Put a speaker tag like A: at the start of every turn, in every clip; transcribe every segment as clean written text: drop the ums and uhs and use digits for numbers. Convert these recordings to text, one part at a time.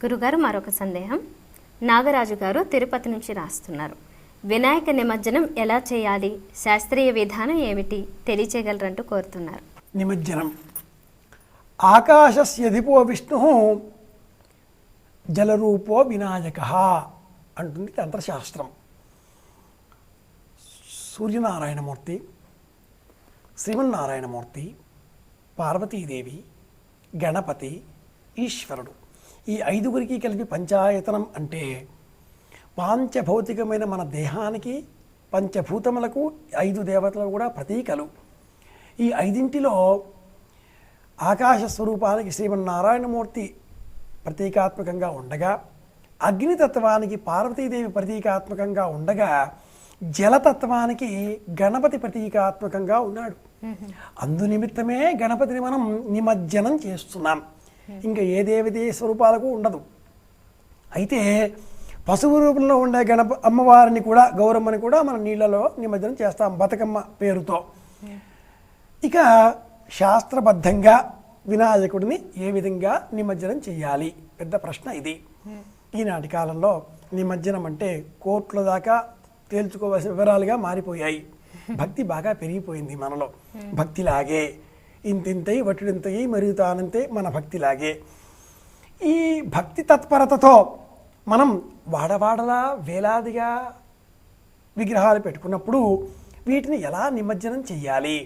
A: గురుగారు మరొక సందేహం. నాగరాజు గారు తిరుపతి నుంచి రాస్తున్నారు. వినాయక నిమజ్జనం ఎలా చేయాలి, శాస్త్రీయ విధానం ఏమిటి తెలియచేయగలరంటూ కోరుతున్నారు.
B: నిమజ్జనం ఆకాశస్యధిపో విష్ణు జలరూపో వినాయక అంటుంది తంత్రశాస్త్రం. సూర్యనారాయణమూర్తి, శ్రీమన్నారాయణమూర్తి, పార్వతీదేవి, గణపతి, ఈశ్వరుడు, ఈ ఐదుగురికి కలిపి పంచాయతనం అంటే పాంచభౌతికమైన మన దేహానికి పంచభూతములకు 5 దేవతలు కూడా ప్రతీకలు. ఈ 5ఇంటిలో ఆకాశ స్వరూపానికి శ్రీమన్నారాయణమూర్తి ప్రతీకాత్మకంగా ఉండగా, అగ్నితత్వానికి పార్వతీదేవి ప్రతీకాత్మకంగా ఉండగా, జలతత్వానికి గణపతి ప్రతీకాత్మకంగా ఉన్నాడు. అందునిమిత్తమే గణపతిని మనం నిమజ్జనం చేస్తున్నాం. ఇంకా ఏ దేవతే స్వరూపాలకు ఉండదు. అయితే పశువు రూపంలో ఉండే అమ్మవారిని కూడా, గౌరమ్మని కూడా మనం నీళ్ళలో నిమజ్జనం చేస్తాం బతుకమ్మ పేరుతో. ఇక శాస్త్రబద్ధంగా వినాయకుడిని ఏ విధంగా నిమజ్జనం చేయాలి, పెద్ద ప్రశ్న ఇది. ఈనాటి కాలంలో నిమజ్జనం అంటే కోట్ల దాకా తేల్చుకోవాల్సిన వివరాలుగా మారిపోయాయి. భక్తి బాగా పెరిగిపోయింది మనలో. భక్తిలాగే ఇంతింతై వటుడింతయి మరియు తానంతే మన భక్తిలాగే. ఈ భక్తి తత్పరతతో మనం వాడవాడలా వేలాదిగా విగ్రహాలు పెట్టుకున్నప్పుడు వీటిని ఎలా నిమజ్జనం చేయాలి?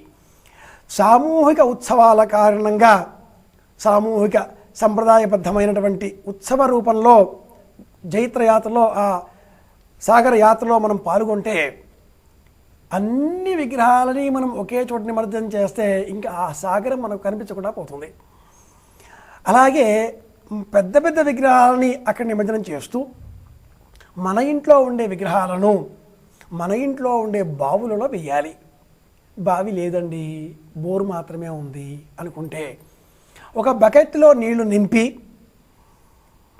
B: సామూహిక ఉత్సవాల కారణంగా, సామూహిక సంప్రదాయబద్ధమైనటువంటి ఉత్సవ రూపంలో జైత్రయాత్రలో, ఆ సాగర యాత్రలో మనం పాల్గొంటే అన్ని విగ్రహాలని మనం ఒకే చోట నిమజ్జనం చేస్తే ఇంకా ఆ సాగరం మనకు కనిపించకుండా పోతుంది. అలాగే పెద్ద పెద్ద విగ్రహాలని అక్కడ నిమజ్జనం చేస్తూ మన ఇంట్లో ఉండే విగ్రహాలను మన ఇంట్లో ఉండే బావులలో వేయాలి. బావి లేదండి, బోరు మాత్రమే ఉంది అనుకుంటే ఒక బకెట్లో నీళ్లు నింపి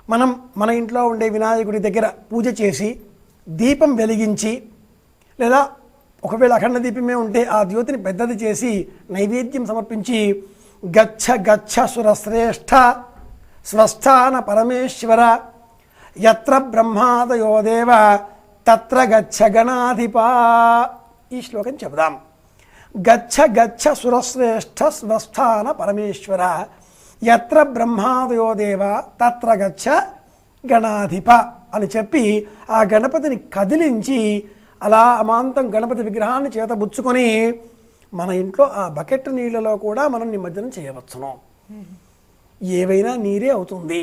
B: మనం మన ఇంట్లో ఉండే వినాయకుడి దగ్గర పూజ చేసి దీపం వెలిగించి, లేదా ఒకవేళ అఖండ దీపమే ఉంటే ఆ జ్యోతిని పెద్దది చేసి నైవేద్యం సమర్పించి, గచ్చ గచ్చ సురశ్రేష్ఠ స్వస్థాన పరమేశ్వర యత్ర బ్రహ్మాదయో దేవ తత్ర గచ్చ గణాధిప, ఈ శ్లోకం చెబుదాం. గచ్చ గచ్చ సురశ్రేష్ఠ స్వస్థాన పరమేశ్వర యత్ర బ్రహ్మాదయో దేవ తత్ర గచ్చ గణాధిప అని చెప్పి ఆ గణపతిని కదిలించి అలా అమాంతం గణపతి విగ్రహాన్ని చేతబుచ్చుకొని మన ఇంట్లో ఆ బకెట్ నీళ్ళలో కూడా మనం నిమజ్జనం చేయవచ్చును. ఏవైనా నీరే అవుతుంది.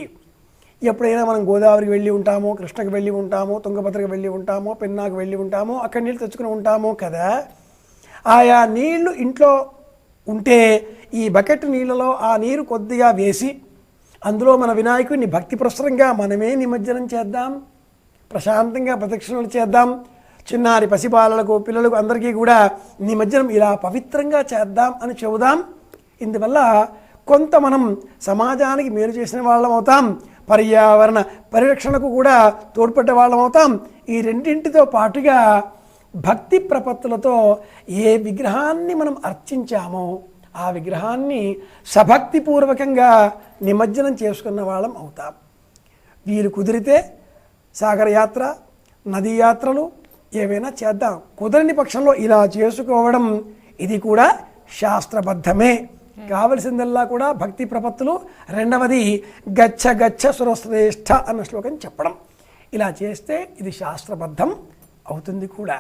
B: ఎప్పుడైనా మనం గోదావరికి వెళ్ళి ఉంటామో, కృష్ణకు వెళ్ళి ఉంటామో, తుంగభద్రకు వెళ్ళి ఉంటామో, పెన్నాకు వెళ్ళి ఉంటామో, అక్కడ నీళ్ళు తెచ్చుకుని ఉంటామో కదా. ఆయా నీళ్లు ఇంట్లో ఉంటే ఈ బకెట్ నీళ్ళలో ఆ నీరు కొద్దిగా వేసి అందులో మన వినాయకుడిని భక్తి ప్రసరంగా మనమే నిమజ్జనం చేద్దాం. ప్రశాంతంగా ప్రదక్షిణలు చేద్దాం. చిన్నారి పసిబాలలకు, పిల్లలకు అందరికీ కూడా నిమజ్జనం ఇలా పవిత్రంగా చేద్దాం అని చెబుదాం. ఇందువల్ల కొంత మనం సమాజానికి మేలు చేసిన వాళ్ళం అవుతాం, పర్యావరణ పరిరక్షణకు కూడా తోడ్పడ్డ వాళ్ళం అవుతాం. ఈ రెండింటితో పాటుగా భక్తి ప్రపత్తులతో ఏ విగ్రహాన్ని మనం అర్చించామో ఆ విగ్రహాన్ని సభక్తిపూర్వకంగా నిమజ్జనం చేసుకున్న వాళ్ళం అవుతాం. వీరు కుదిరితే సాగర యాత్ర, నదీ యాత్రలు ఏవైనా చేద్దాం. కుదరని పక్షంలో ఇలా చేసుకోవడం ఇది కూడా శాస్త్రబద్ధమే. కావలసిందల్లా కూడా భక్తి ప్రపత్తులు. రెండవది గచ్చ గచ్చ సురశ్రేష్ఠ అన్న శ్లోకం చెప్పడం. ఇలా చేస్తే ఇది శాస్త్రబద్ధం అవుతుంది కూడా.